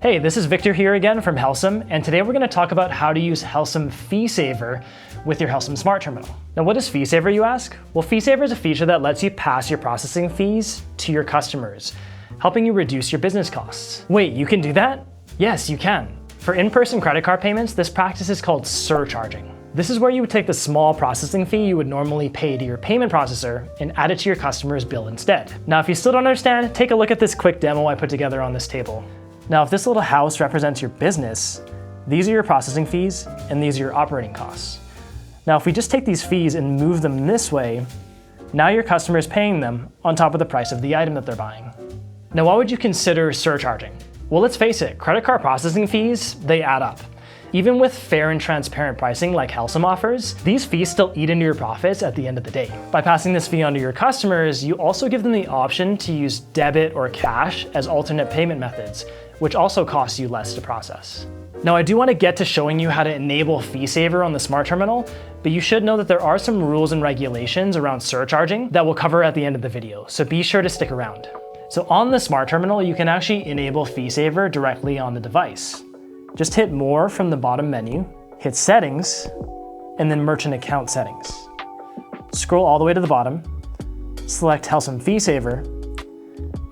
Hey, this is Victor here again from Helsum, and today we're going to talk about how to use Helsum FeeSaver with your Helsum Smart Terminal. Now, what is FeeSaver, you ask? Well, FeeSaver is a feature that lets you pass your processing fees to your customers, helping you reduce your business costs. Wait, you can do that? Yes, you can. For in-person credit card payments, this practice is called surcharging. This is where you would take the small processing fee you would normally pay to your payment processor and add it to your customer's bill instead. Now, if you still don't understand, take a look at this quick demo I put together on this table. Now, if this little house represents your business, these are your processing fees and these are your operating costs. Now, if we just take these fees and move them this way, now your customer is paying them on top of the price of the item that they're buying. Now, why would you consider surcharging? Well, let's face it, credit card processing fees, they add up. Even with fair and transparent pricing like Helsum offers, these fees still eat into your profits at the end of the day. By passing this fee on to your customers, you also give them the option to use debit or cash as alternate payment methods, which also costs you less to process. Now, I do want to get to showing you how to enable FeeSaver on the Smart Terminal, but you should know that there are some rules and regulations around surcharging that we'll cover at the end of the video, so be sure to stick around. So on the Smart Terminal, you can actually enable FeeSaver directly on the device. Just hit More from the bottom menu, hit Settings, and then Merchant Account Settings. Scroll all the way to the bottom, select Helsum FeeSaver,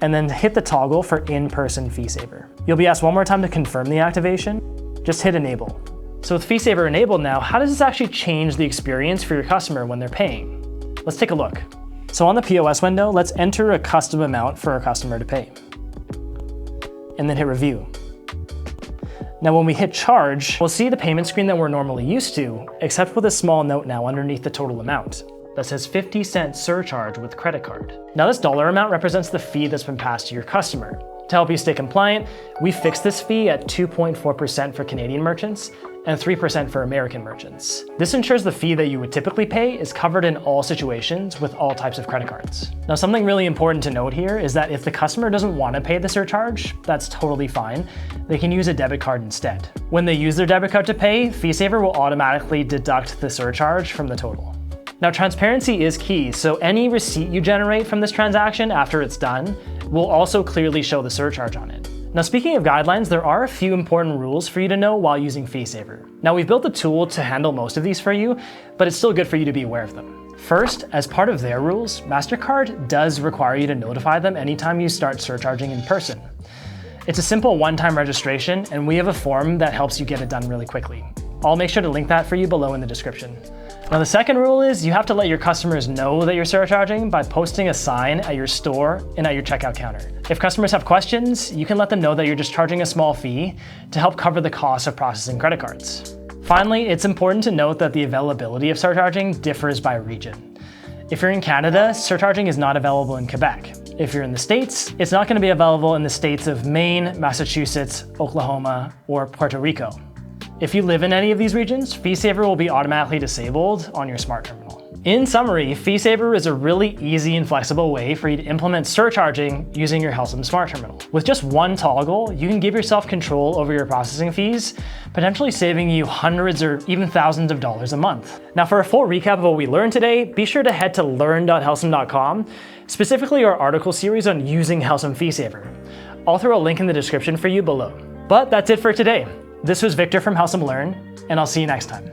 and then hit the toggle for in-person FeeSaver. You'll be asked one more time to confirm the activation. Just hit Enable. So with FeeSaver enabled now, how does this actually change the experience for your customer when they're paying? Let's take a look. So on the POS window, let's enter a custom amount for our customer to pay. And then hit Review. Now when we hit Charge, we'll see the payment screen that we're normally used to, except with a small note now underneath the total amount that says 50-cent surcharge with credit card. Now this dollar amount represents the fee that's been passed to your customer. To help you stay compliant, we fixed this fee at 2.4% for Canadian merchants and 3% for American merchants. This ensures the fee that you would typically pay is covered in all situations with all types of credit cards. Now, something really important to note here is that if the customer doesn't want to pay the surcharge, that's totally fine. They can use a debit card instead. When they use their debit card to pay, FeeSaver will automatically deduct the surcharge from the total. Now, transparency is key, so any receipt you generate from this transaction after it's done will also clearly show the surcharge on it. Now, speaking of guidelines, there are a few important rules for you to know while using FeeSaver. Now, we've built a tool to handle most of these for you, but it's still good for you to be aware of them. First, as part of their rules, MasterCard does require you to notify them anytime you start surcharging in person. It's a simple one-time registration, and we have a form that helps you get it done really quickly. I'll make sure to link that for you below in the description. Now, the second rule is you have to let your customers know that you're surcharging by posting a sign at your store and at your checkout counter. If customers have questions, you can let them know that you're just charging a small fee to help cover the cost of processing credit cards. Finally, it's important to note that the availability of surcharging differs by region. If you're in Canada, surcharging is not available in Quebec. If you're in the States, it's not going to be available in the states of Maine, Massachusetts, Oklahoma, or Puerto Rico. If you live in any of these regions, FeeSaver will be automatically disabled on your Smart Terminal. In summary, FeeSaver is a really easy and flexible way for you to implement surcharging using your Helsum Smart Terminal. With just one toggle, you can give yourself control over your processing fees, potentially saving you hundreds or even thousands of dollars a month. Now, for a full recap of what we learned today, be sure to head to learn.helsum.com, specifically our article series on using Helsum FeeSaver. I'll throw a link in the description for you below. But that's it for today. This was Victor from Helsum Learn, and I'll see you next time.